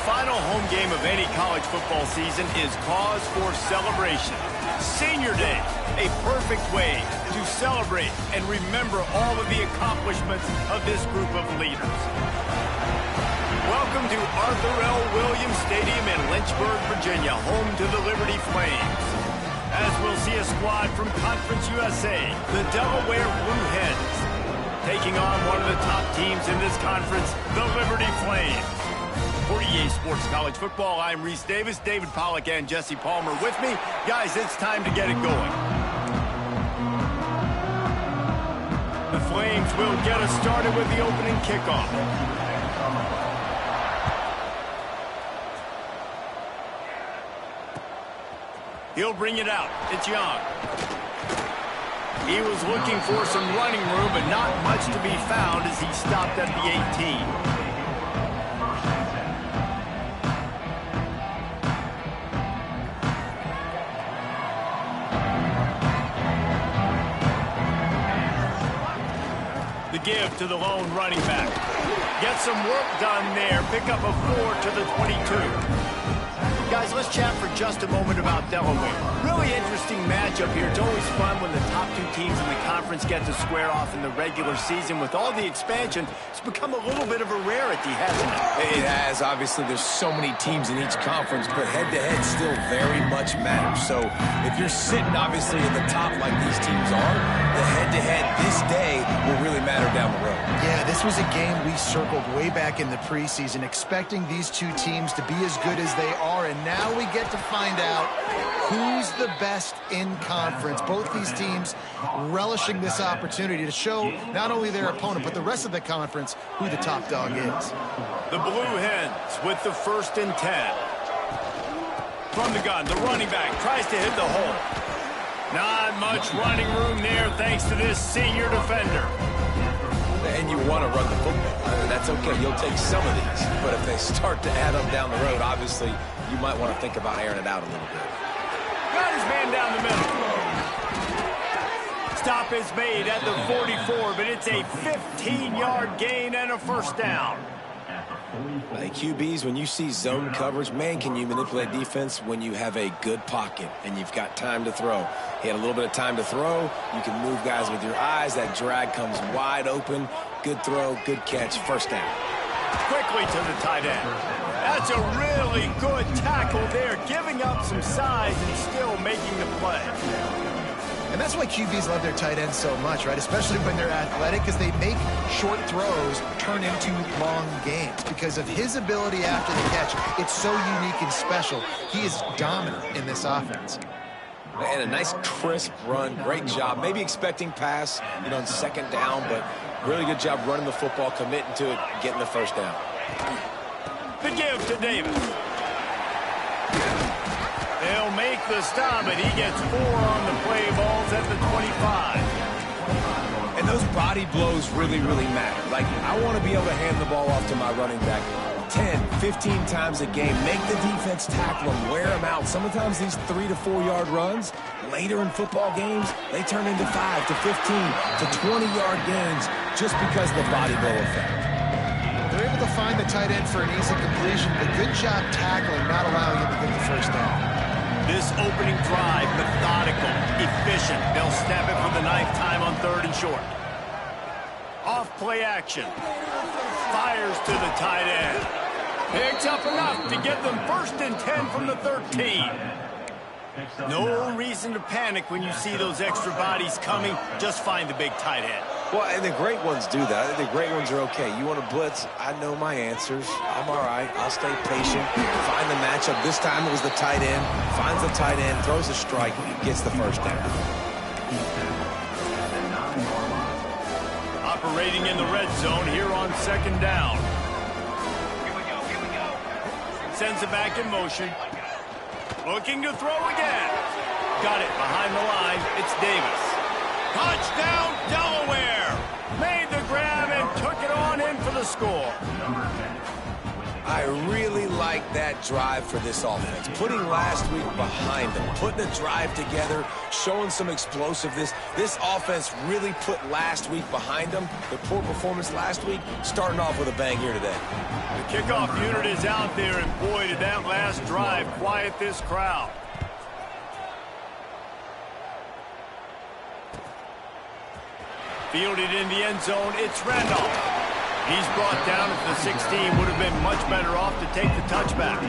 final home game of any college football season is cause for celebration. Senior Day, a perfect way to celebrate and remember all of the accomplishments of this group of leaders. Welcome to Arthur L. Williams Stadium in Lynchburg, Virginia, home to the Liberty Flames. As we'll see a squad from Conference USA, the Delaware Blue Hens, taking on one of the top teams in this conference, the Liberty Flames. For EA Sports College Football, I'm Reese Davis, David Pollack, and Jesse Palmer with me. Guys, it's time to get it going. The Flames will get us started with the opening kickoff. He'll bring it out. It's Young. He was looking for some running room, but not much to be found as he stopped at the 18. The give to the lone running back. Get some work done there. Pick up a 4 to the 22. Guys, let's chat for just a moment about Delaware. Really interesting matchup here. It's always fun when the top two teams in the conference get to square off in the regular season. With all the expansion, it's become a little bit of a rarity, hasn't it? It has. Obviously, there's so many teams in each conference, but head-to-head still very much matters. So if you're sitting, obviously, at the top like these teams are, the head-to-head this day will really matter down the road. Yeah, this was a game we circled way back in the preseason, expecting these two teams to be as good as they are, and now we get to find out who's the best in conference. Both these teams relishing this opportunity to show not only their opponent, but the rest of the conference who the top dog is. The Blue Hens with the 1st and 10. From the gun, the running back tries to hit the hole. Not much running room there thanks to this senior defender. And you want to run the football. That's okay. You'll take some of these. But if they start to add up down the road, obviously, you might want to think about airing it out a little bit. Got his man down the middle. Stop is made at the 44, but it's a 15-yard gain and a 1st down. Hey, QBs, when you see zone coverage, man, can you manipulate defense when you have a good pocket and you've got time to throw. He had a little bit of time to throw. You can move guys with your eyes. That drag comes wide open. Good throw, good catch, 1st down. Quickly to the tight end. That's a really good tackle there, giving up some size and still making the play. And that's why QBs love their tight ends so much, right? Especially when they're athletic, because they make short throws turn into long games. Because of his ability after the catch, it's so unique and special. He is dominant in this offense. And a nice crisp run, great job. Maybe expecting pass, on 2nd down, but really good job running the football, committing to it, getting the 1st down. The give to Davis. They'll make the stop, and he gets 4 on the play. Balls at the 25. And those body blows really, really matter. Like, I want to be able to hand the ball off to my running back 10, 15 times a game. Make the defense tackle them, wear them out. Sometimes these 3 to 4 yard runs, later in football games, they turn into 5 to 15 to 20-yard gains just because of the body blow effect. They're able to find the tight end for an easy completion, but good job tackling, not allowing him to get the 1st down. This opening drive, methodical, efficient. They'll snap it for the 9th time on 3rd and short. Off play action. Fires to the tight end. Picks up enough to get them 1st and 10 from the 13. No reason to panic when you see those extra bodies coming. Just find the big tight end. Well, and the great ones do that. The great ones are okay. You want to blitz? I know my answers. I'm all right. I'll stay patient. Find the matchup. This time it was the tight end. Finds the tight end, throws a strike, gets the 1st down. Operating in the red zone here on 2nd down. Sends it back in motion. Looking to throw again. Got it behind the line. It's Davis. Touchdown, Delaware! Made the grab and took it on in for the score. I really like that drive for this offense. Putting last week behind them, putting a drive together, showing some explosiveness. This offense really put last week behind them. The poor performance last week, starting off with a bang here today. The kickoff unit is out there, and boy, did that last drive quiet this crowd. Fielded in the end zone, it's Randolph. He's brought down at the 16. Would have been much better off to take the touchback.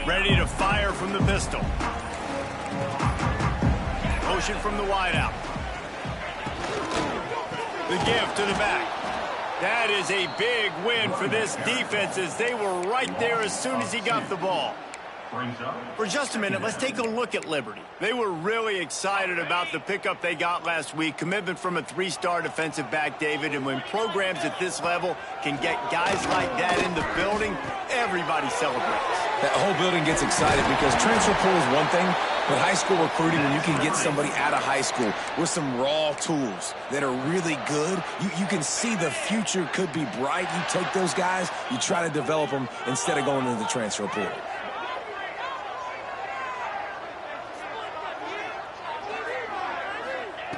Ready to fire from the pistol. Motion from the wideout. The give to the back. That is a big win for this defense, as they were right there as soon as he got the ball. For just a minute, let's take a look at Liberty. They were really excited about the pickup they got last week. Commitment from a 3-star defensive back, David. And when programs at this level can get guys like that in the building, everybody celebrates. That whole building gets excited because transfer pool is one thing, but high school recruiting, when you can get somebody out of high school with some raw tools that are really good, you can see the future could be bright. You take those guys, you try to develop them instead of going into the transfer pool.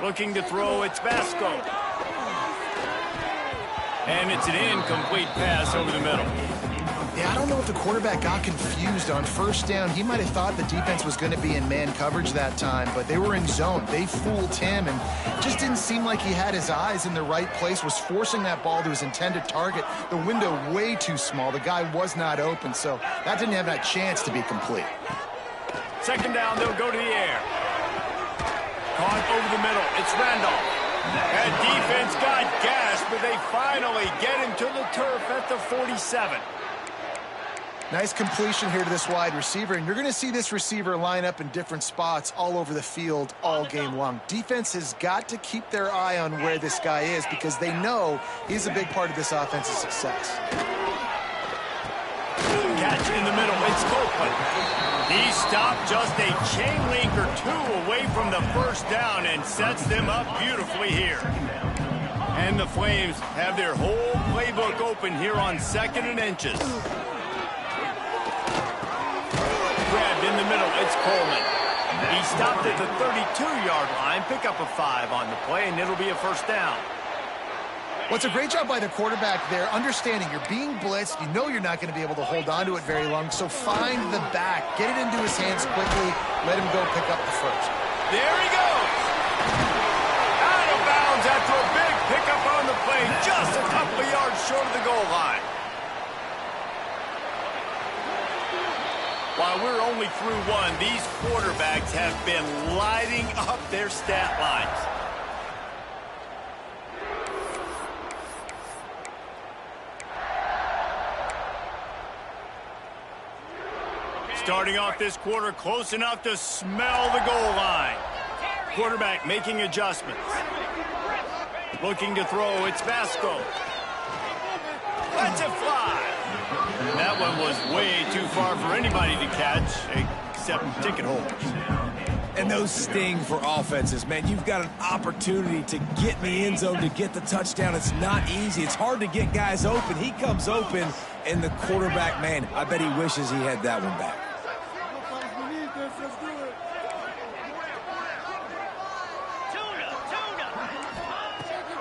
Looking to throw, it's Vasco. And it's an incomplete pass over the middle. Yeah, I don't know if the quarterback got confused on first down. He might have thought the defense was going to be in man coverage that time, but they were in zone. They fooled him, and just didn't seem like he had his eyes in the right place, was forcing that ball to his intended target. The window way too small. The guy was not open, so that didn't have that chance to be complete. Second down, they'll go to the air. Caught over the middle. It's Randolph. That defense got gashed, but they finally get him to the turf at the 47. Nice completion here to this wide receiver, and you're going to see this receiver line up in different spots all over the field all game long. Defense has got to keep their eye on where this guy is because they know he's a big part of this offense's success. Catch in the middle. It's Copeland. He stopped just a chain link or two away from the first down and sets them up beautifully here. And the Flames have their whole playbook open here on 2nd and inches. Grabbed in the middle, it's Coleman. He stopped at the 32-yard line, pick up a 5 on the play, and it'll be a first down. Well, it's a great job by the quarterback there, understanding you're being blitzed. You know you're not going to be able to hold on to it very long, so find the back. Get it into his hands quickly. Let him go pick up the first. There he goes. Out of bounds after a big pickup on the play, just a couple of yards short of the goal line. While we're only through one, these quarterbacks have been lighting up their stat lines. Starting off this quarter close enough to smell the goal line. Quarterback making adjustments. Looking to throw, it's Vasco. Lets it fly. That one was way too far for anybody to catch, except ticket holders. And those sting for offenses, man. You've got an opportunity to get in the end zone, to get the touchdown. It's not easy. It's hard to get guys open. He comes open, and the quarterback, man, I bet he wishes he had that one back.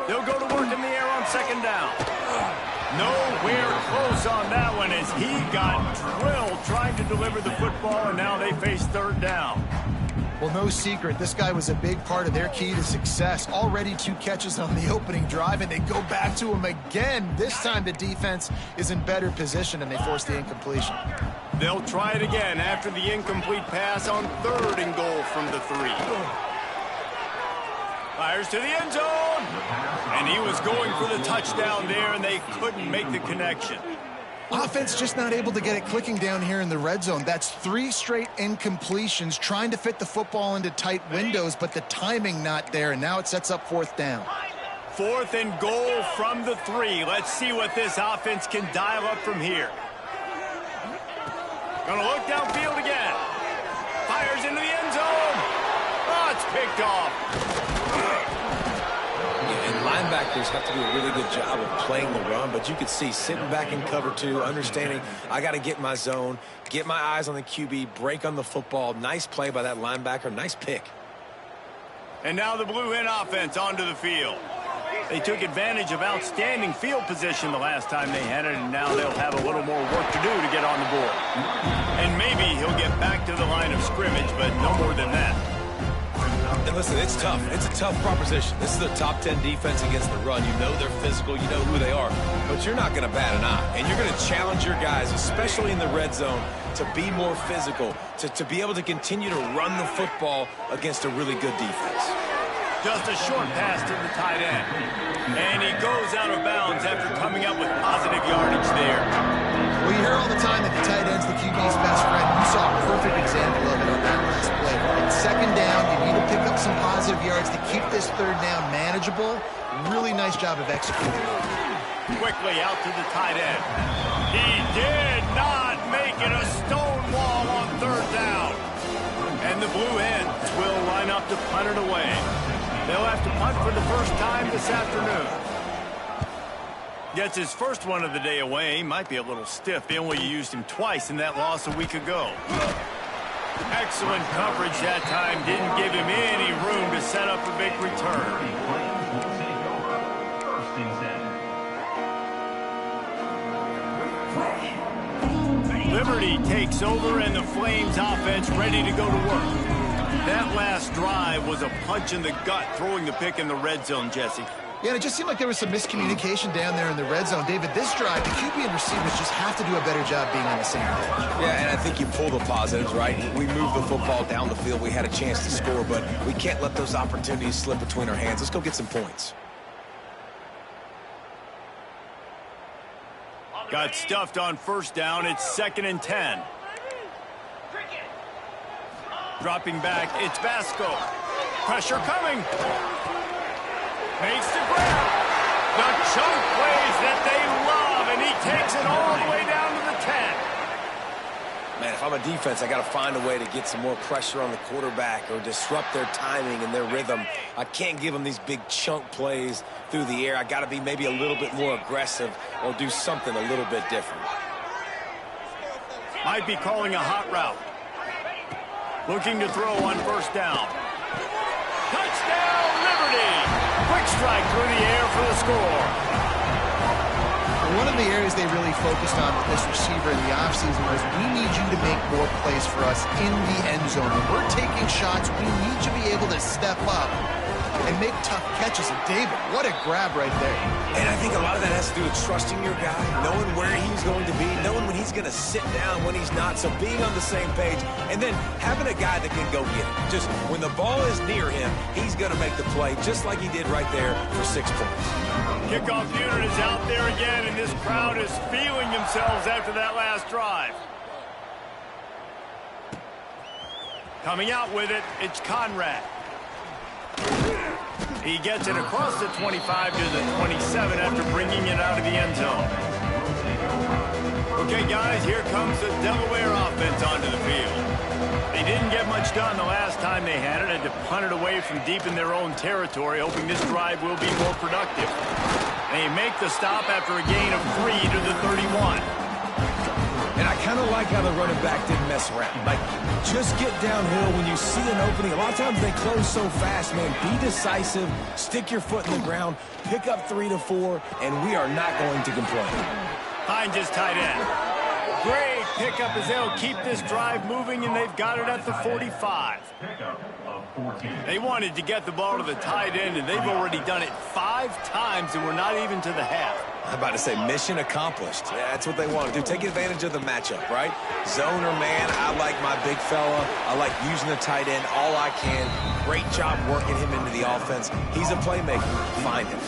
They'll go to work in the air on 2nd down. Nowhere close on that one as he got drilled trying to deliver the football, and now they face 3rd down. Well, no secret, this guy was a big part of their key to success. Already 2 catches on the opening drive, and they go back to him again. This time the defense is in better position, and they force the incompletion. They'll try it again after the incomplete pass on 3rd and goal from the 3. Fires to the end zone, and he was going for the touchdown there, and they couldn't make the connection. Offense just not able to get it clicking down here in the red zone. That's 3 straight incompletions, trying to fit the football into tight windows, but the timing not there, and now it sets up 4th down. 4th and goal from the 3. Let's see what this offense can dial up from here. Gonna look downfield again. Fires into the end zone. Oh, it's picked off. And linebackers have to do a really good job of playing the run, but you could see sitting back in cover 2, understanding I got to get my zone, get my eyes on the QB, break on the football. Nice play by that linebacker. Nice pick. And now the Blue Hen offense onto the field. They took advantage of outstanding field position the last time they had it, and now they'll have a little more work to do to get on the board. And maybe he'll get back to the line of scrimmage, but no more than that. And listen, it's tough. It's a tough proposition. This is a top 10 defense against the run. You know they're physical. You know who they are. But you're not going to bat an eye. And you're going to challenge your guys, especially in the red zone, to be more physical, to be able to continue to run the football against a really good defense. Just a short pass to the tight end. And he goes out of bounds after coming up with positive yardage there. Well, you hear all the time that the tight end's the QB's best friend. You saw a perfect example of it on that last play. It's 2nd down. You need to pick up some positive yards to keep this 3rd down manageable. Really nice job of executing. Quickly out to the tight end. He did not make it a stone wall on 3rd down. And the Blue Hens will line up to punt it away. They'll have to punt for the first time this afternoon. Gets his first one of the day away. Might be a little stiff. They only used him twice in that loss a week ago. Excellent coverage that time. Didn't give him any room to set up a big return. Liberty takes over, and the Flames offense ready to go to work. That last drive was a punch in the gut, throwing the pick in the red zone, Jesse. Yeah, and it just seemed like there was some miscommunication down there in the red zone. David, this drive, the QB and receivers just have to do a better job being on the same page. Yeah, and I think you pull the positives, right? We moved the football down the field. We had a chance to score, but we can't let those opportunities slip between our hands. Let's go get some points. Got stuffed on 1st down. It's 2nd and 10. Dropping back, it's Vasco. Pressure coming. Makes the grab. The chunk plays that they love, and he takes it all the way down to the 10. Man, if I'm a defense, I got to find a way to get some more pressure on the quarterback or disrupt their timing and their rhythm. I can't give them these big chunk plays through the air. I got to be maybe a little bit more aggressive or do something a little bit different. Might be calling a hot route. Looking to throw on 1st down. Touchdown, Liberty! Quick strike through the air for the score. One of the areas they really focused on with this receiver in the offseason was, we need you to make more plays for us in the end zone. When we're taking shots, we need you to be able to step up and make tough catches. And David, what a grab right there. And I think a lot of that has to do with trusting your guy, knowing where he's going to be, knowing when he's going to sit down, when he's not, so being on the same page, and then having a guy that can go get it. Just when the ball is near him, he's going to make the play, just like he did right there for 6 points. Kickoff unit is out there again, and this crowd is feeling themselves after that last drive. Coming out with it, it's Conrad. He gets it across the 25 to the 27 after bringing it out of the end zone. Okay, guys, here comes the Delaware offense onto the field. They didn't get much done the last time they had it. Had to punt it away from deep in their own territory, hoping this drive will be more productive. They make the stop after a gain of 3 to the 31. And I kind of like how the running back didn't mess around. Like, just get downhill when you see an opening. A lot of times they close so fast, man. Be decisive, stick your foot in the ground, pick up 3 to 4, and we are not going to complain. Hines is tight end. Great pickup as they'll keep this drive moving, and they've got it at the 45. They wanted to get the ball to the tight end, and they've already done it 5 times, and we're not even to the half. I'm about to say mission accomplished. Yeah, that's what they want to do. Take advantage of the matchup, right? Zone or man, I like my big fella. I like using the tight end all I can. Great job working him into the offense. He's a playmaker. Find him.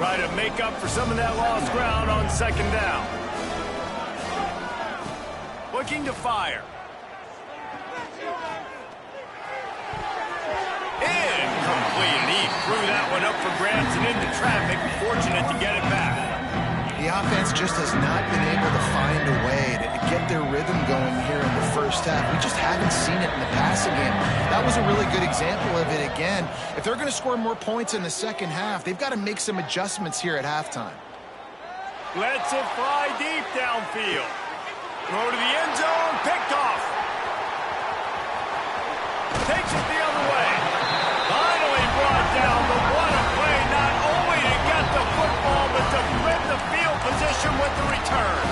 try to make up for some of that lost ground on second down. Looking to fire. Incomplete, and he threw that one up for grabs and into traffic. Fortunate to get it back. The offense just has not been able to find a way to get their rhythm going here in the first half. We just haven't seen it in the passing game. That was a really good example of it again. If they're going to score more points in the second half, they've got to make some adjustments here at halftime. Lets it fly deep downfield. Throw to the end zone, picked off. Takes it the other way. Finally brought down, but what a play, not only to get the football, but to flip the field position with the return.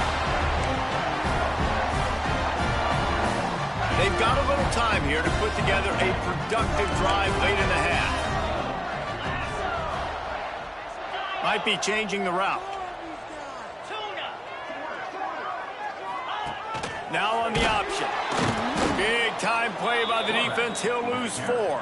They've got a little time here to put together a productive drive late in the half. Might be changing the route. Now on the option. Big time play by the defense. He'll lose 4.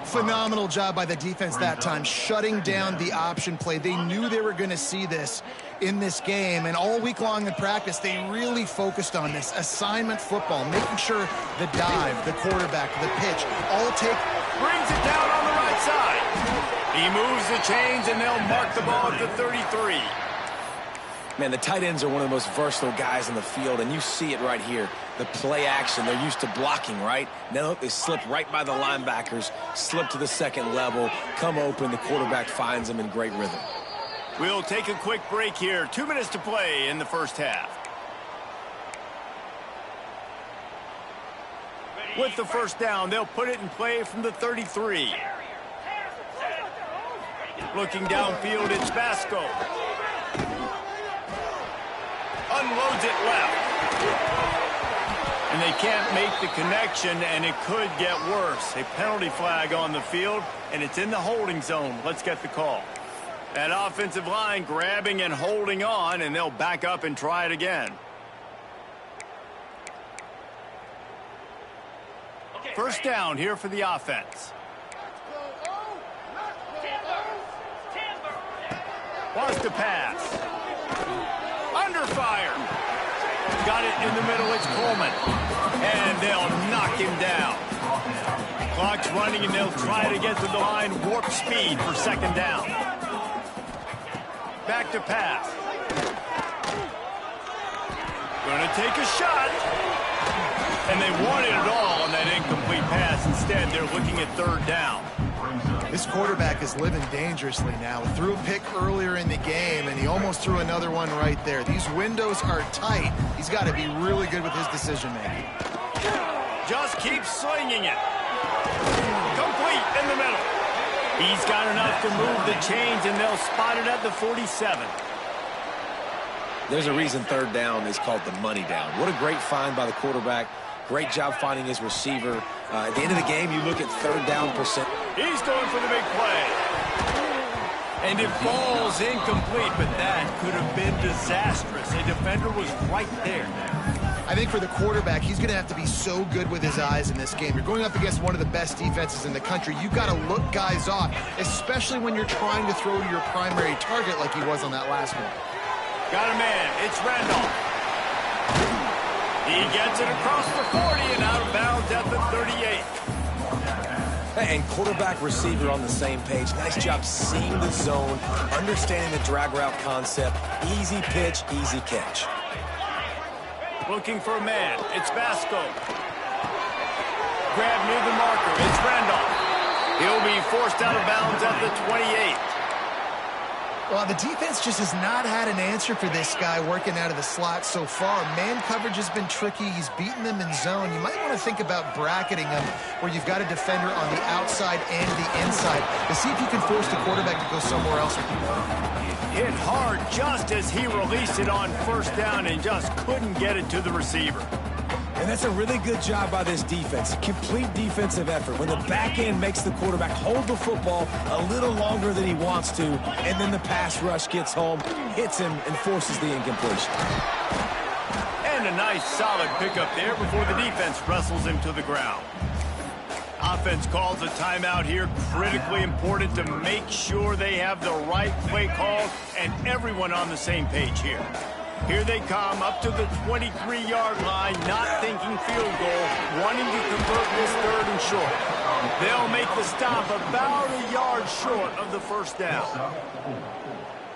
Phenomenal job by the defense that time, shutting down the option play. They knew they were going to see this in this game, and all week long in practice, they really focused on this assignment football, making sure the dive, the quarterback, the pitch, all take. Brings it down on the right side. He moves the chains, and they'll mark the ball at the 33. Man, the tight ends are one of the most versatile guys in the field, and you see it right here. The play action, they're used to blocking, right? Now they slip right by the linebackers, slip to the second level, come open, the quarterback finds them in great rhythm. We'll take a quick break here. 2 minutes to play in the first half. With the first down, they'll put it in play from the 33. Looking downfield, it's Vasco. Unloads it left. And they can't make the connection, and it could get worse. A penalty flag on the field, and it's in the holding zone. Let's get the call. That offensive line grabbing and holding on, and they'll back up and try it again. First down here for the offense. Wants to pass. Under fire. Got it in the middle. It's Coleman. And they'll knock him down. Clock's running, and they'll try to get to the line. Warp speed for second down. Back to pass. Going to take a shot. And they wanted it all on that incomplete pass. Instead, they're looking at third down. This quarterback is living dangerously now. He threw a pick earlier in the game, and he almost threw another one right there. These windows are tight. He's got to be really good with his decision-making. Just keep slinging it. Complete in the middle. He's got enough to move the chains, and they'll spot it at the 47. There's a reason third down is called the money down. What a great find by the quarterback. Great job finding his receiver. At the end of the game, you look at third down percent. He's going for the big play. And it falls incomplete, but that could have been disastrous. A defender was right there. I think for the quarterback, he's going to have to be so good with his eyes in this game. You're going up against one of the best defenses in the country. You've got to look guys off, especially when you're trying to throw to your primary target like he was on that last one. Got a man. It's Randolph. He gets it across the 40 and out of bounds at the 38. And quarterback receiver on the same page. Nice job seeing the zone, understanding the drag route concept. Easy pitch, easy catch. Looking for a man. It's Vasco. Grab near the marker. It's Randolph. He'll be forced out of bounds at the 28. Well, the defense just has not had an answer for this guy working out of the slot so far. Man coverage has been tricky. He's beaten them in zone. You might want to think about bracketing them where you've got a defender on the outside and the inside to see if you can force the quarterback to go somewhere else with you. Hit hard just as he released it on first down and just couldn't get it to the receiver. And that's a really good job by this defense. Complete defensive effort. When the back end makes the quarterback hold the football a little longer than he wants to, and then the pass rush gets home, hits him, and forces the incompletion. And a nice solid pickup there before the defense wrestles him to the ground. offense calls a timeout here. Critically important to make sure they have the right play call and everyone on the same page here. Here they come up to the 23-yard line, not thinking field goal, wanting to convert this 3rd and short. They'll make the stop about a yard short of the first down.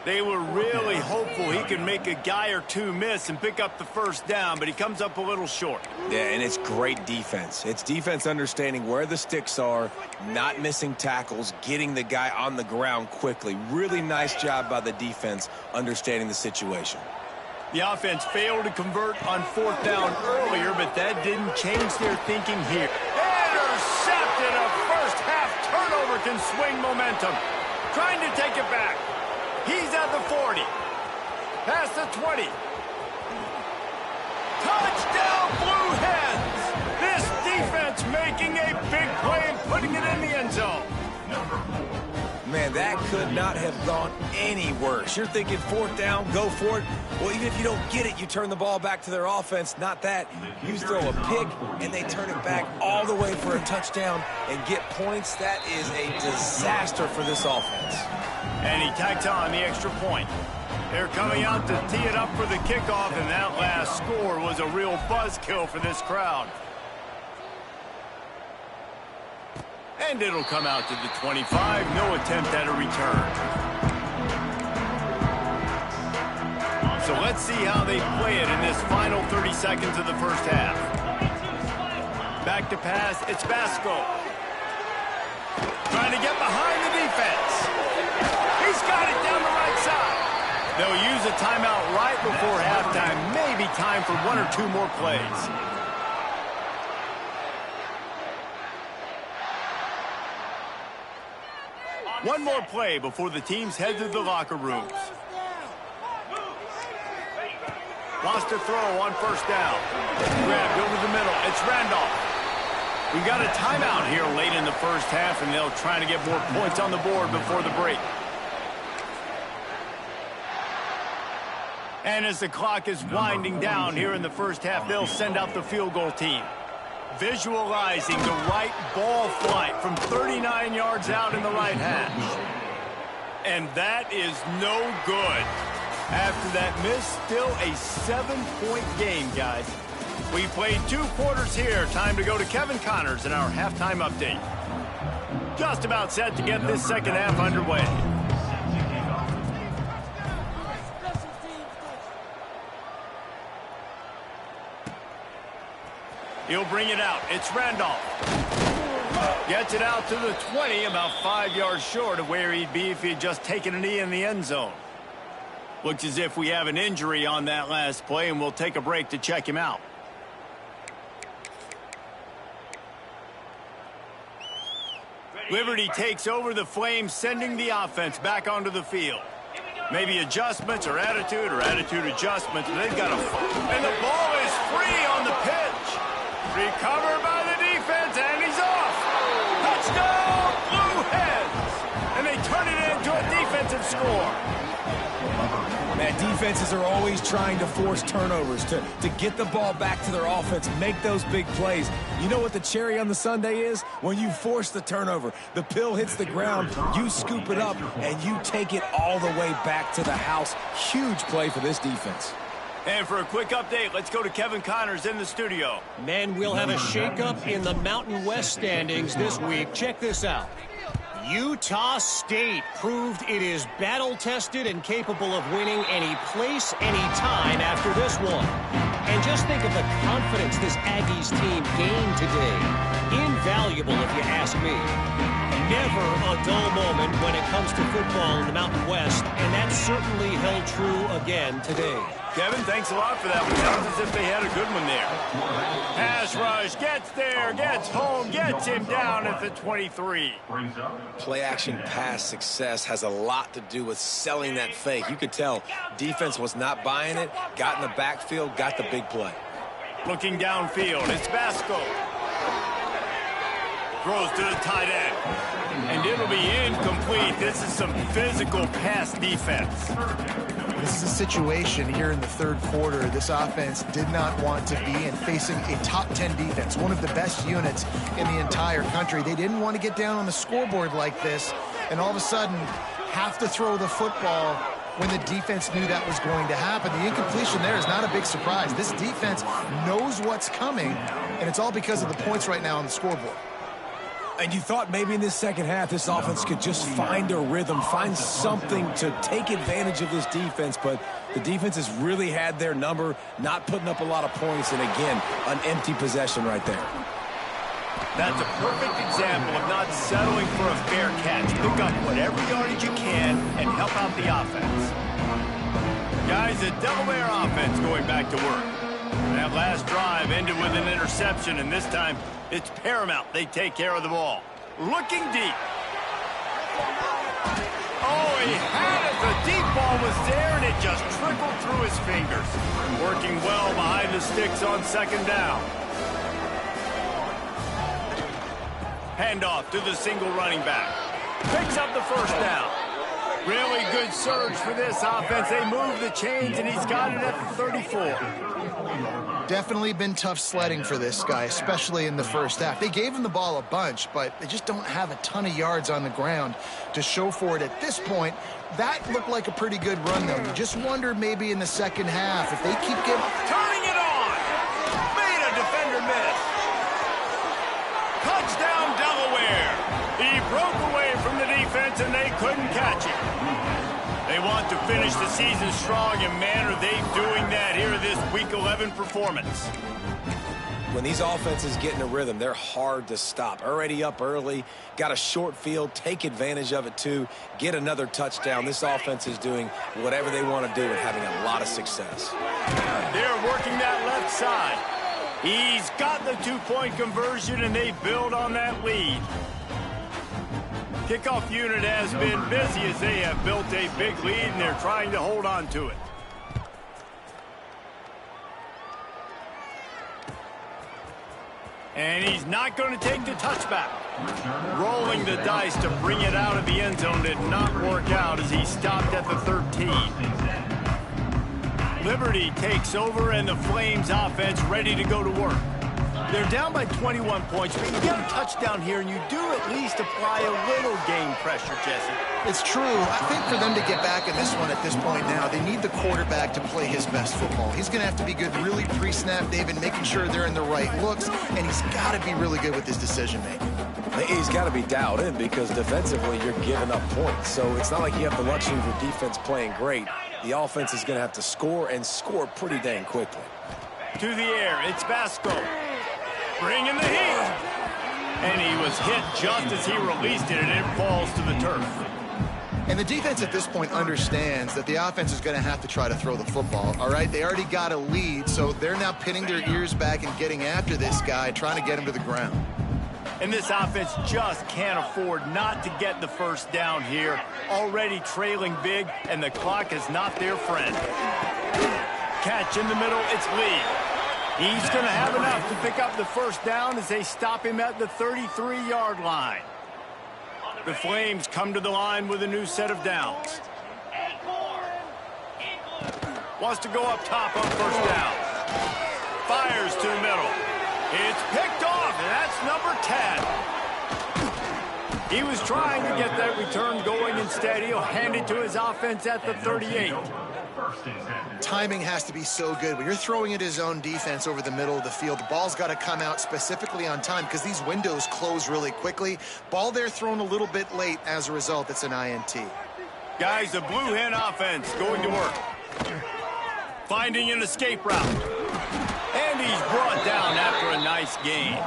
They were really hopeful he could make a guy or two miss and pick up the first down, but he comes up a little short. Yeah, and it's great defense. It's defense understanding where the sticks are, not missing tackles, getting the guy on the ground quickly. Really nice job by the defense understanding the situation. The offense failed to convert on 4th down earlier, but that didn't change their thinking here. Intercepted! A first-half turnover can swing momentum. Trying to take it back. He's at the 40. Past the 20. Touchdown, Blue Hens! This defense making a big play and putting it in the end zone. Man, that could not have gone any worse. You're thinking 4th down, go for it. Well, even if you don't get it, you turn the ball back to their offense. Not that. You throw a pick, and they turn it back all the way for a touchdown and get points. That is a disaster for this offense. And he tacks on the extra point. They're coming out to tee it up for the kickoff, and that last score was a real buzzkill for this crowd. And it'll come out to the 25. No attempt at a return. So let's see how they play it in this final 30 seconds of the first half. Back to pass. It's Basco. Trying to get behind the defense. He's got it down the right side. They'll use a timeout right before halftime. Maybe time for 1 or 2 more plays. One more play before the teams head to the locker rooms. Lost a throw on 1st down. Grabbed over the middle. It's Randolph. We've got a timeout here late in the first half, and they'll try to get more points on the board before the break. And as the clock is winding down here in the first half, they'll send out the field goal team. Visualizing the right ball flight from 39 yards out in the right hash. And that is no good. After that miss, still a 7-point game, guys. We played 2 quarters here. Time to go to Kevin Connors in our halftime update. Just about set to get this second half underway. He'll bring it out. It's Randolph. Gets it out to the 20, about 5 yards short of where he'd be if he'd just taken a knee in the end zone. Looks as if we have an injury on that last play, and we'll take a break to check him out. Liberty takes over the Flames, sending the offense back onto the field. Maybe adjustments or attitude adjustments. They've got a... And the ball is free on the pitch. Recovered by the defense, and he's off. Touchdown, Blue Hens. And they turn it into a defensive score. Man, defenses are always trying to force turnovers to get the ball back to their offense, make those big plays. You know what the cherry on the sundae is? When you force the turnover, the pill hits the ground, you scoop it up, and you take it all the way back to the house. Huge play for this defense. And for a quick update, let's go to Kevin Connors in the studio. Men, we'll have a shakeup in the Mountain West standings this week. Check this out. Utah State proved it is battle-tested and capable of winning any place, any time after this one. And just think of the confidence this Aggies team gained today. Invaluable, if you ask me. Never a dull moment when it comes to football in the Mountain West, and that certainly held true again today. Kevin, thanks a lot for that one. Sounds as if they had a good one there. Pass rush, gets there, gets home, gets him down at the 23. Play-action pass success has a lot to do with selling that fake. You could tell defense was not buying it, got in the backfield, got the big play. Looking downfield, it's Basco. Throws to the tight end. And it'll be incomplete. This is some physical pass defense. This is a situation here in the third quarter this offense did not want to be in, facing a top 10 defense, one of the best units in the entire country. They didn't want to get down on the scoreboard like this and all of a sudden have to throw the football when the defense knew that was going to happen. The incompletion there is not a big surprise. This defense knows what's coming, and it's all because of the points right now on the scoreboard. And you thought maybe in this second half this offense could just find a rhythm, find something to take advantage of this defense, but the defense has really had their number, not putting up a lot of points, and again, an empty possession right there. That's a perfect example of not settling for a fair catch. Pick up whatever yardage you can and help out the offense. Guys, the Delaware offense going back to work. That last drive ended with an interception, and this time it's paramount they take care of the ball. Looking deep. Oh, he had it. The deep ball was there, and it just trickled through his fingers. Working well behind the sticks on second down. Handoff to the single running back. Picks up the first down. Really good surge for this offense. They move the chains, and he's got it at the 34. Definitely been tough sledding for this guy, especially in the first half. They gave him the ball a bunch, but they just don't have a ton of yards on the ground to show for it at this point. That looked like a pretty good run, though. You just wonder maybe in the second half if they keep getting... Turning it on! Made a defender miss. Touchdown, Delaware! He broke away from the defense, and they couldn't catch him. They want to finish the season strong, and man, are they doing that here this Week 11 performance. When these offenses get in a rhythm, they're hard to stop. Already up early, got a short field, take advantage of it too, get another touchdown. This offense is doing whatever they want to do and having a lot of success. They're working that left side. He's got the two-point conversion, and they build on that lead. Kickoff unit has been busy as they have built a big lead, and they're trying to hold on to it. And he's not going to take the touchback. Rolling the dice to bring it out of the end zone did not work out as he stopped at the 13. Liberty takes over, and the Flames offense ready to go to work. They're down by 21 points, but you get a touchdown here, and you do at least apply a little game pressure, Jesse. It's true. I think for them to get back in this one at this point now, they need the quarterback to play his best football. He's going to have to be good really pre-snap, David, making sure they're in the right looks, and he's got to be really good with his decision-making. He's got to be dialed in because defensively you're giving up points. So it's not like you have the luxury of your defense playing great. The offense is going to have to score and score pretty dang quickly. To the air, it's Vasco. Bringing the heat. And he was hit just as he released it, and it falls to the turf. And the defense at this point understands that the offense is going to have to try to throw the football, all right? They already got a lead, so they're now pinning their ears back and getting after this guy, trying to get him to the ground. And this offense just can't afford not to get the first down here. Already trailing big, and the clock is not their friend. Catch in the middle, it's Lee. He's going to have enough to pick up the first down as they stop him at the 33-yard line. The Flames come to the line with a new set of downs. Wants to go up top on first down. Fires to the middle. It's picked off, and that's number 10. He was trying to get that return going. Instead, he'll hand it to his offense at the 38. Timing has to be so good. When you're throwing at his own defense over the middle of the field, the ball's got to come out specifically on time because these windows close really quickly. Ball there thrown a little bit late. As a result, it's an INT. Guys, the Blue Hen offense going to work. Finding an escape route. And he's brought down after a nice gain.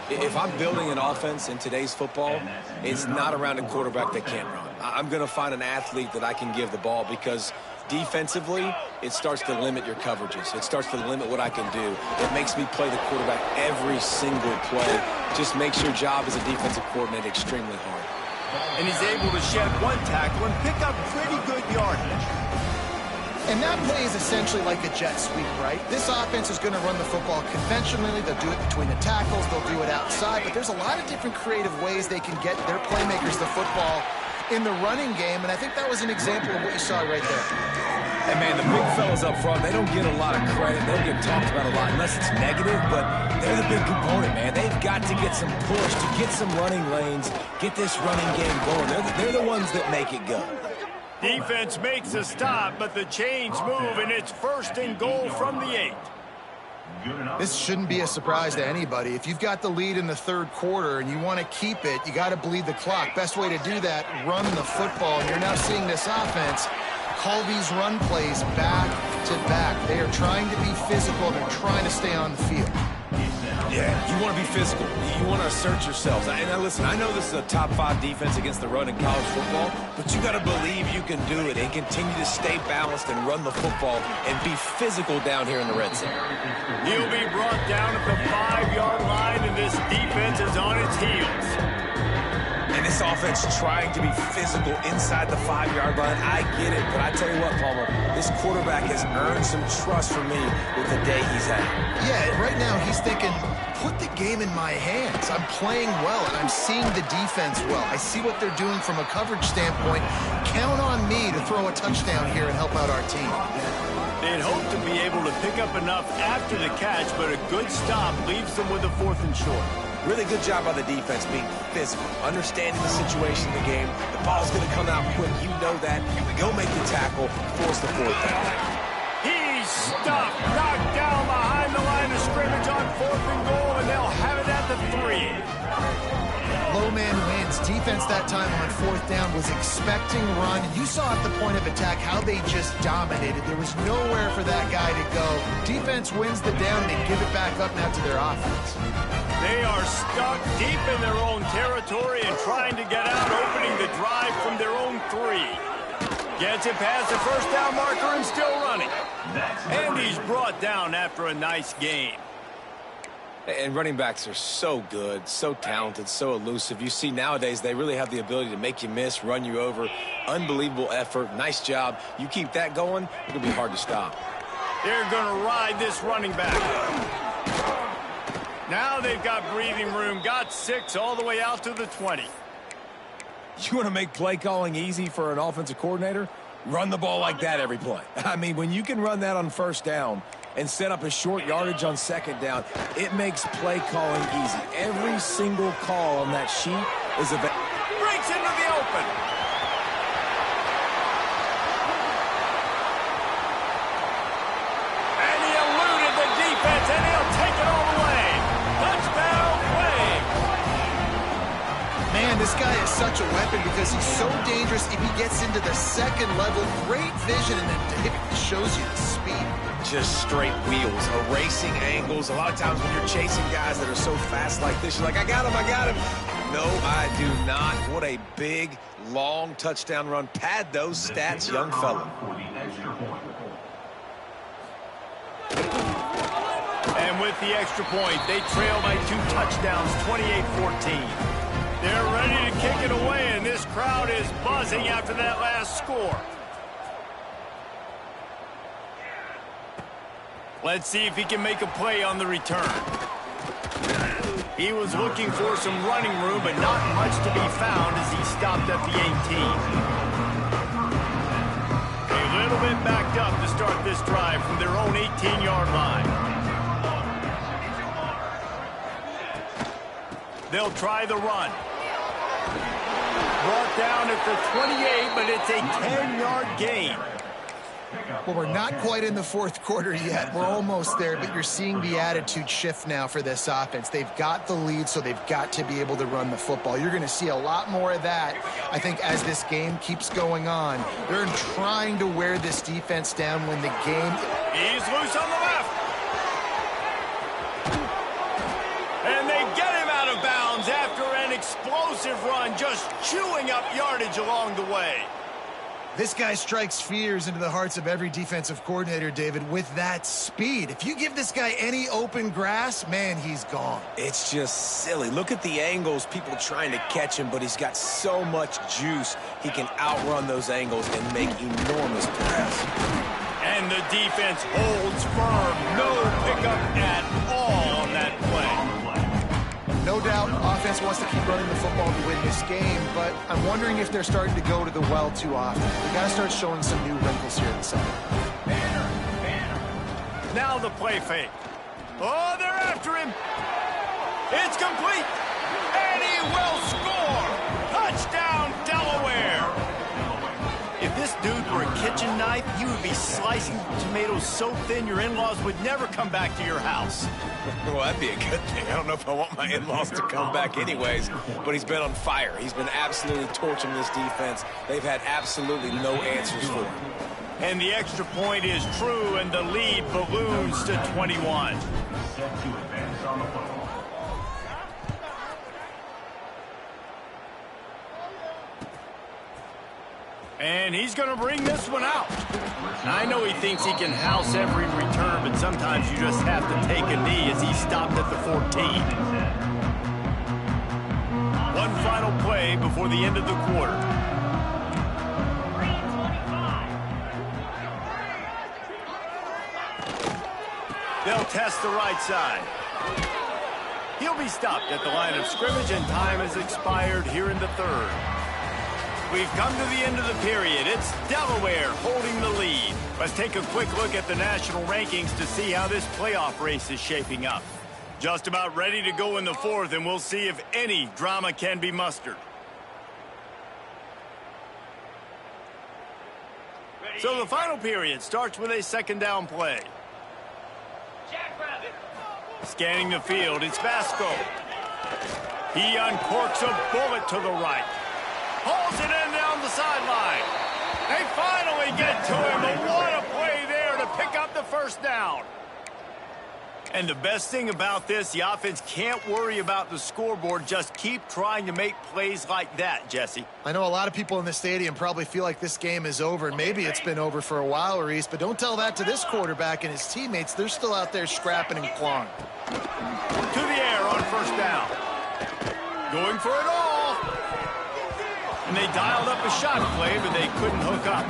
If I'm building an offense in today's football, it's not around a quarterback that can't run. I'm going to find an athlete that I can give the ball because defensively, it starts to limit your coverages. It starts to limit what I can do. It makes me play the quarterback every single play. Just makes your job as a defensive coordinator extremely hard. And he's able to shed one tackle and pick up pretty good yardage. And that play is essentially like a jet sweep, right? This offense is going to run the football conventionally. They'll do it between the tackles. They'll do it outside. But there's a lot of different creative ways they can get their playmakers the football in the running game, and I think that was an example of what you saw right there. And, man, the big fellas up front, they don't get a lot of credit. They don't get talked about a lot unless it's negative, but they're the big component, man. They've got to get some push, to get some running lanes, get this running game going. They're the ones that make it go. Defense makes a stop, but the chains move, and it's 1st and goal from the 8. This shouldn't be a surprise to anybody. If you've got the lead in the 3rd quarter and you want to keep it, you got to bleed the clock. Best way to do that, run the football. And you're now seeing this offense call these run plays back to back. They are trying to be physical. They're trying to stay on the field. Yeah, you want to be physical. You want to assert yourselves. And now listen, I know this is a top 5 defense against the run in college football, but you got to believe you can do it and continue to stay balanced and run the football and be physical down here in the red zone. He'll be brought down at the 5-yard line, and this defense is on its heels. And this offense trying to be physical inside the 5-yard line. I get it, but I tell you what, Palmer, this quarterback has earned some trust from me with the day he's had. Yeah, right now he's thinking, put the game in my hands. I'm playing well, and I'm seeing the defense well. I see what they're doing from a coverage standpoint. Count on me to throw a touchdown here and help out our team. They'd hope to be able to pick up enough after the catch, but a good stop leaves them with a 4th and short. Really good job by the defense being physical, understanding the situation in the game. The ball's going to come out quick. You know that. Go make the tackle, force the 4th down. He's stuffed, knocked down behind the line of scrimmage on 4th and goal, and they'll have it at the 3. Low man wins. Defense that time on 4th down was expecting run. You saw at the point of attack how they just dominated. There was nowhere for that guy to go. Defense wins the down. They give it back up now to their offense. They are stuck deep in their own territory and trying to get out, opening the drive from their own 3. Gets it past the 1st down marker and still running. And he's brought down after a nice game. And running backs are so good, so talented, so elusive. You see nowadays they really have the ability to make you miss, run you over. Unbelievable effort. Nice job. You keep that going, it'll be hard to stop. They're going to ride this running back. Now they've got breathing room. Got 6 all the way out to the 20. You want to make play calling easy for an offensive coordinator? Run the ball like that every play. I mean, when you can run that on 1st down and set up a short yardage on 2nd down, it makes play calling easy. Every single call on that sheet is a... Breaks into the open. And he eluded the defense, and he'll take it all the way. Touchdown, Wave. Man, this guy is such a weapon because he's so dangerous if he gets into the 2nd level. Great vision, and then David shows you the speed. Just straight wheels, erasing angles. A lot of times when you're chasing guys that are so fast like this, you're like, I got him, I got him. No, I do not. What a big, long touchdown run. Pad those stats, young fella. And with the extra point, they trail by 2 touchdowns, 28-14. They're ready to kick it away, and this crowd is buzzing after that last score. Let's see if he can make a play on the return. He was looking for some running room, but not much to be found as he stopped at the 18. A little bit backed up to start this drive from their own 18-yard line. They'll try the run. Brought down at the 28, but it's a 10-yard gain. Well, we're not quite in the 4th quarter yet. We're almost there, but you're seeing the attitude shift now for this offense. They've got the lead, so they've got to be able to run the football. You're going to see a lot more of that, I think, as this game keeps going on. They're trying to wear this defense down when the game... He's loose on the left. And they get him out of bounds after an explosive run, just chewing up yardage along the way. This guy strikes fears into the hearts of every defensive coordinator, David, with that speed. If you give this guy any open grass, man, he's gone. It's just silly. Look at the angles, people trying to catch him, but he's got so much juice. He can outrun those angles and make enormous plays. And the defense holds firm. No pickup at all on that play. No No doubt, offense wants to keep running the football to win this game, but I'm wondering if they're starting to go to the well too often. We got to start showing some new wrinkles here in the second. Now the play fake. Oh, they're after him. It's complete. And he will score. Touchdown, Delaware. If this dude were a kitchen knife, you would be slicing tomatoes so thin your in-laws would never come back to your house. Well, that'd be a good thing. I don't know if I want my in-laws to come back anyways, but he's been on fire. He's been absolutely torching this defense. They've had absolutely no answers for him. And the extra point is true, and the lead balloons to 21. And he's going to bring this one out. Now, I know he thinks he can house every return, but sometimes you just have to take a knee as he stopped at the 14. One final play before the end of the quarter. They'll test the right side. He'll be stopped at the line of scrimmage, and time has expired here in the third. We've come to the end of the period. It's Delaware holding the lead. Let's take a quick look at the national rankings to see how this playoff race is shaping up. Just about ready to go in the fourth, and we'll see if any drama can be mustered. So the final period starts with a second down play. Scanning the field, it's Vasco. He uncorks a bullet to the right. Hauls it in down the sideline. They finally get to him, but what a play there to pick up the first down. And the best thing about this, the offense can't worry about the scoreboard. Just keep trying to make plays like that, Jesse. I know a lot of people in the stadium probably feel like this game is over, and maybe it's been over for a while, Reese, but don't tell that to this quarterback and his teammates. They're still out there scrapping and clawing. To the air on first down. Going for it all. And they dialed up a shot play, but they couldn't hook up.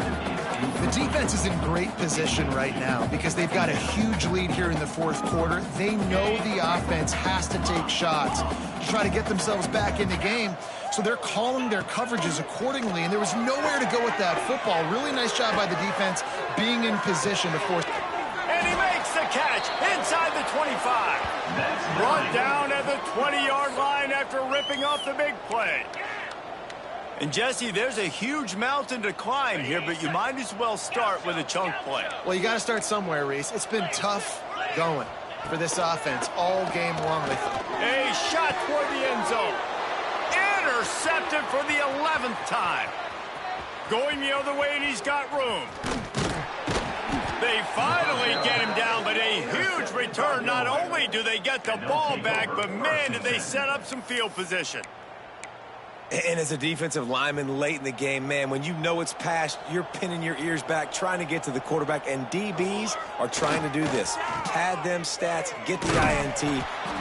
The defense is in great position right now because they've got a huge lead here in the fourth quarter. They know the offense has to take shots to try to get themselves back in the game. So they're calling their coverages accordingly, and there was nowhere to go with that football. Really nice job by the defense being in position to force. And he makes the catch inside the 25. Brought down at the 20-yard line after ripping off the big play. And, Jesse, there's a huge mountain to climb here, but you might as well start with a chunk play. Well, you got to start somewhere, Reese. It's been tough going for this offense all game long. A shot toward the end zone. Intercepted for the 11th time. Going the other way, and he's got room. They finally get him down, but a huge return. Not only do they get the ball back, but, man, did they set up some field position. And as a defensive lineman late in the game, man, when you know it's past, you're pinning your ears back, trying to get to the quarterback, and DBs are trying to do this. Pad them stats, get the INT.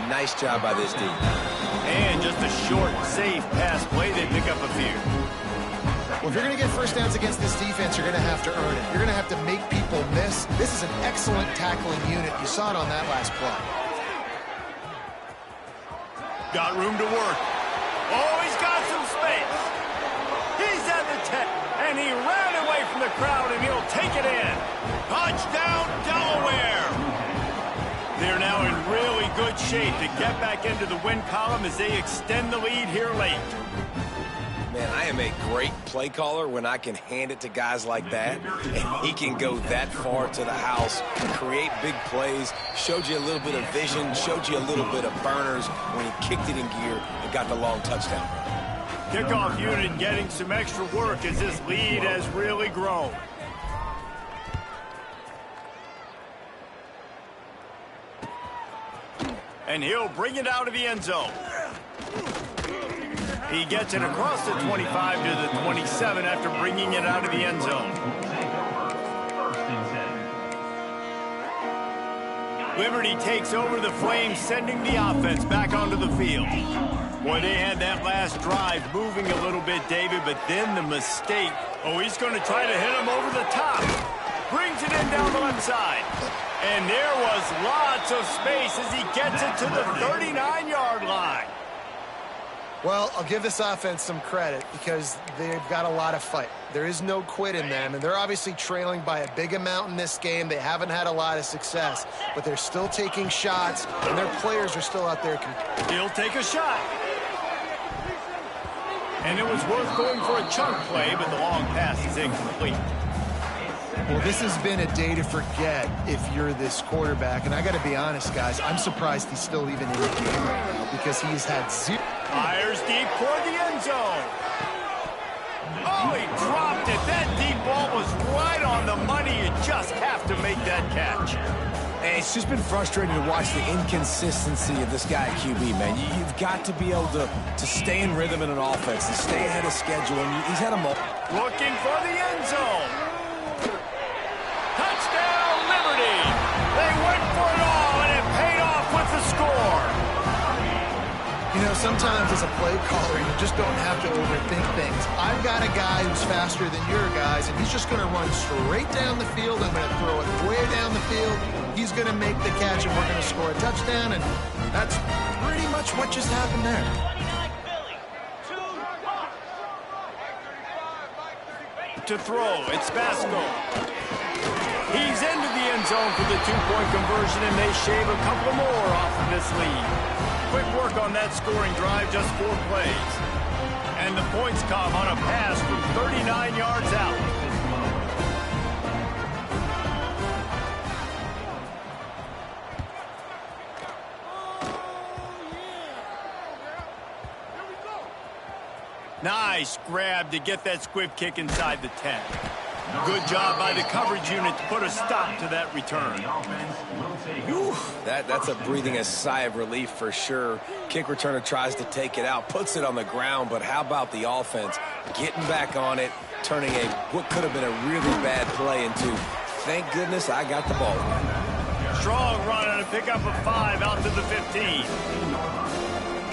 Nice job by this D. And just a short, safe pass play. They pick up a few. Well, if you're going to get first downs against this defense, you're going to have to earn it. You're going to have to make people miss. This is an excellent tackling unit. You saw it on that last play. Got room to work. Oh, he's got some space. He's at the 10, and he ran away from the crowd, and he'll take it in. Touchdown, Delaware. They're now in really good shape to get back into the win column as they extend the lead here late. Man, I am a great play caller when I can hand it to guys like that, and he can go that far to the house, create big plays, showed you a little bit of vision, showed you a little bit of burners when he kicked it in gear and got the long touchdown. Kickoff unit getting some extra work as this lead has really grown. And he'll bring it out of the end zone. He gets it across the 25 to the 27 after bringing it out of the end zone. Liberty takes over the Flames, sending the offense back onto the field. Boy, they had that last drive moving a little bit, David, but then the mistake. Oh, he's going to try to hit him over the top. Brings it in down the left side. And there was lots of space as he gets it to the 39-yard line. Well, I'll give this offense some credit because they've got a lot of fight. There is no quit in them, and they're obviously trailing by a big amount in this game. They haven't had a lot of success, but they're still taking shots, and their players are still out there competing. He'll take a shot. And it was worth going for a chunk play, but the long pass is incomplete. Well, this has been a day to forget if you're this quarterback, and I got to be honest, guys, I'm surprised he's still even in the game right now because he's had zero. Fires deep toward the end zone. Oh, he dropped it. That deep ball was right on the money. You just have to make that catch. Hey, it's just been frustrating to watch the inconsistency of this guy at QB, man. You've got to be able to stay in rhythm in an offense and stay ahead of schedule. And he's had a moment. Looking for the end zone. Touchdown, Liberty. They went for it all, and it paid off with the score. You know, sometimes as a play caller, you just don't have to overthink things. I've got a guy who's faster than your guys, and he's just going to run straight down the field. I'm going to throw it way down the field. He's going to make the catch, and we're going to score a touchdown, and that's pretty much what just happened there. To throw, it's Vasco. He's into the end zone for the two-point conversion, and they shave a couple more off of this lead. Quick work on that scoring drive, just 4 plays. And the points come on a pass from 39 yards out. Nice grab to get that squib kick inside the 10. Good job by the coverage unit to put a stop to that return. Whew, that's a breathing a sigh of relief for sure. Kick returner tries to take it out, puts it on the ground, but how about the offense getting back on it, turning what could have been a really bad play into, thank goodness I got the ball. Strong run on a pickup of 5 out to the 15.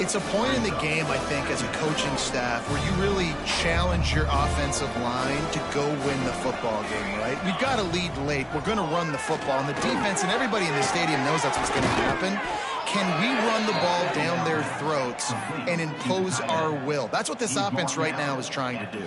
It's a point in the game, I think, as a coaching staff where you really challenge your offensive line to go win the football game, right? We've got to lead late. We're going to run the football. And the defense and everybody in the stadium knows that's what's going to happen. Can we run the ball down their throats and impose our will? That's what this offense right now is trying to do.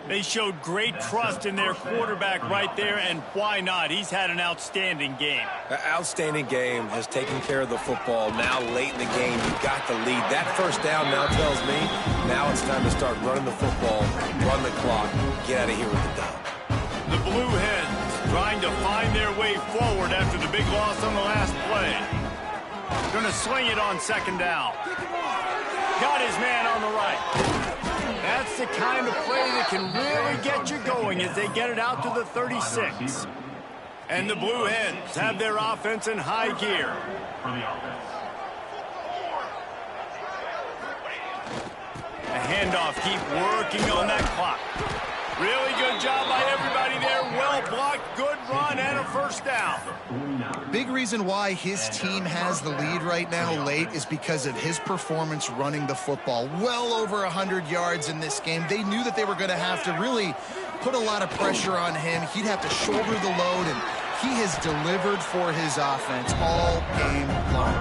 They showed great trust in their quarterback right there, and why not? He's had an outstanding game. Outstanding game, has taken care of the football. Now late in the game, you've got the lead. That first down now tells me now it's time to start running the football, run the clock, get out of here with the dub. The Blue Hens trying to find their way forward after the big loss on the last play. Going to swing it on second down. Got his man on the right. That's the kind of play that can really get you going as they get it out to the 36. And the Blue Hens have their offense in high gear. A handoff, keep working on that clock. Really good job by everybody there. Well blocked, good run, and a first down. Big reason why his team has the lead right now late is because of his performance running the football. Well over 100 yards in this game. They knew that they were going to have to really put a lot of pressure on him. He'd have to shoulder the load, and he has delivered for his offense all game long.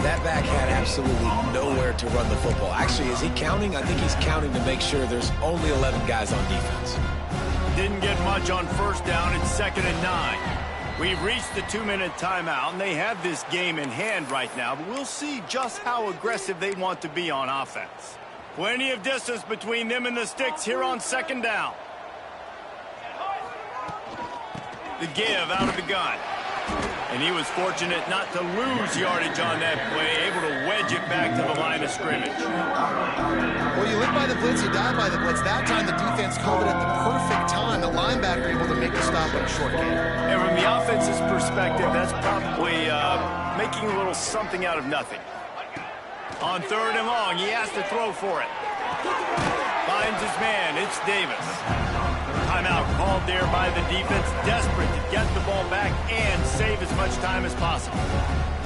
That back had absolutely nowhere to run the football. Actually, is he counting? I think he's counting to make sure there's only 11 guys on defense. Didn't get much on first down. It's 2nd and 9. We've reached the 2-minute timeout, and they have this game in hand right now, but we'll see just how aggressive they want to be on offense. Plenty of distance between them and the sticks here on second down. The give out of the gun. And he was fortunate not to lose yardage on that play, able to wedge it back to the line of scrimmage. Well, you live by the blitz, you die by the blitz. That time the defense called it at the perfect time. The linebacker able to make the stop on a short game. And from the offense's perspective, that's probably making a little something out of nothing. On 3rd and long, he has to throw for it. Finds his man, it's Davis. Timeout called there by the defense, desperate to get the ball back and save as much time as possible.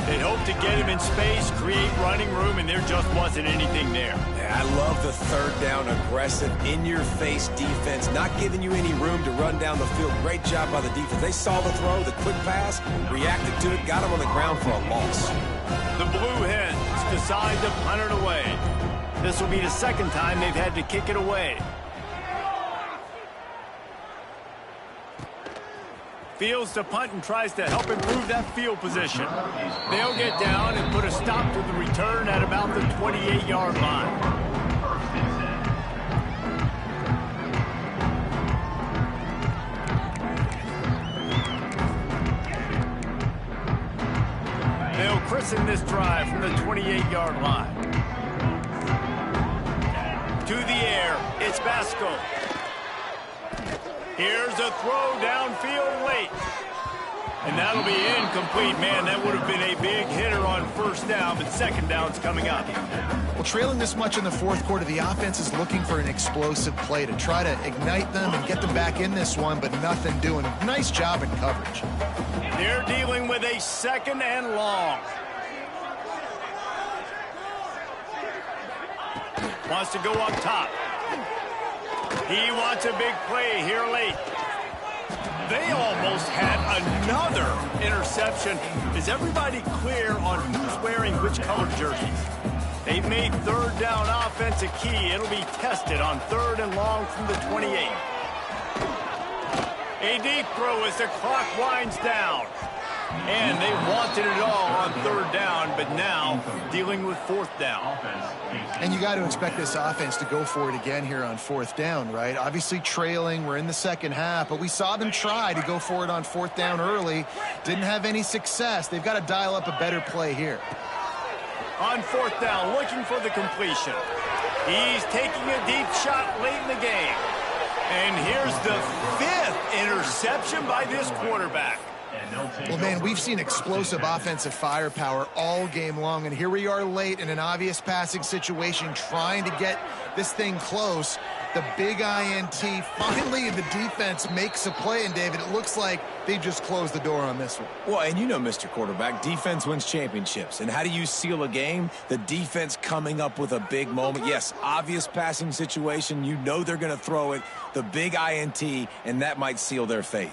They'd hoped to get him in space, create running room, and there just wasn't anything there. Yeah, I love the 3rd down, aggressive, in-your-face defense, not giving you any room to run down the field. Great job by the defense. They saw the throw, the quick pass, reacted to it, got him on the ground for a loss. The Blue Hens decide to punt it away. This will be the second time they've had to kick it away. Fields to punt and tries to help improve that field position. They'll get down and put a stop to the return at about the 28-yard line. They'll christen this drive from the 28-yard line. To the air, it's Basco. Here's a throw downfield late. And that'll be incomplete. Man, that would have been a big hitter on first down, but second down's coming up. Well, trailing this much in the fourth quarter, the offense is looking for an explosive play to try to ignite them and get them back in this one, but nothing doing. Nice job in coverage. They're dealing with a second and long. Wants to go up top. He wants a big play here late. They almost had another interception. Is everybody clear on who's wearing which color jerseys? They've made third down offense a key. It'll be tested on third and long from the 28. A deep throw as the clock winds down. And they wanted it all on third down, but now dealing with fourth down. And you got to expect this offense to go for it again here on fourth down, right? Obviously trailing, we're in the second half, but we saw them try to go for it on fourth down early. Didn't have any success. They've got to dial up a better play here. On fourth down, looking for the completion. He's taking a deep shot late in the game. And here's the fifth interception by this quarterback. Well, man, we've seen explosive offensive firepower all game long, and here we are late in an obvious passing situation trying to get this thing close. The big INT, finally the defense makes a play, and David, it looks like they just closed the door on this one. Well, and you know, Mr. Quarterback, defense wins championships. And how do you seal a game? The defense coming up with a big moment. Yes, obvious passing situation. You know they're going to throw it. The big INT, and that might seal their fate.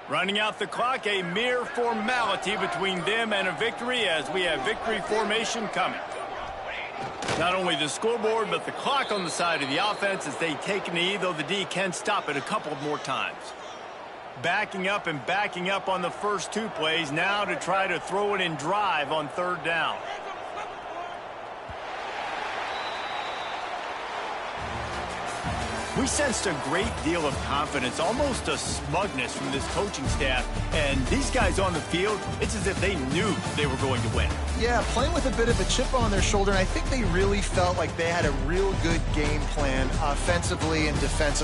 Running out the clock, a mere formality between them and a victory as we have victory formation coming. Not only the scoreboard, but the clock on the side of the offense as they take a knee, though the D can stop it a couple more times. Backing up and backing up on the first two plays, now to try to throw it in drive on third down. We sensed a great deal of confidence, almost a smugness from this coaching staff. And these guys on the field, it's as if they knew they were going to win. Yeah, playing with a bit of a chip on their shoulder, and I think they really felt like they had a real good game plan offensively and defensively.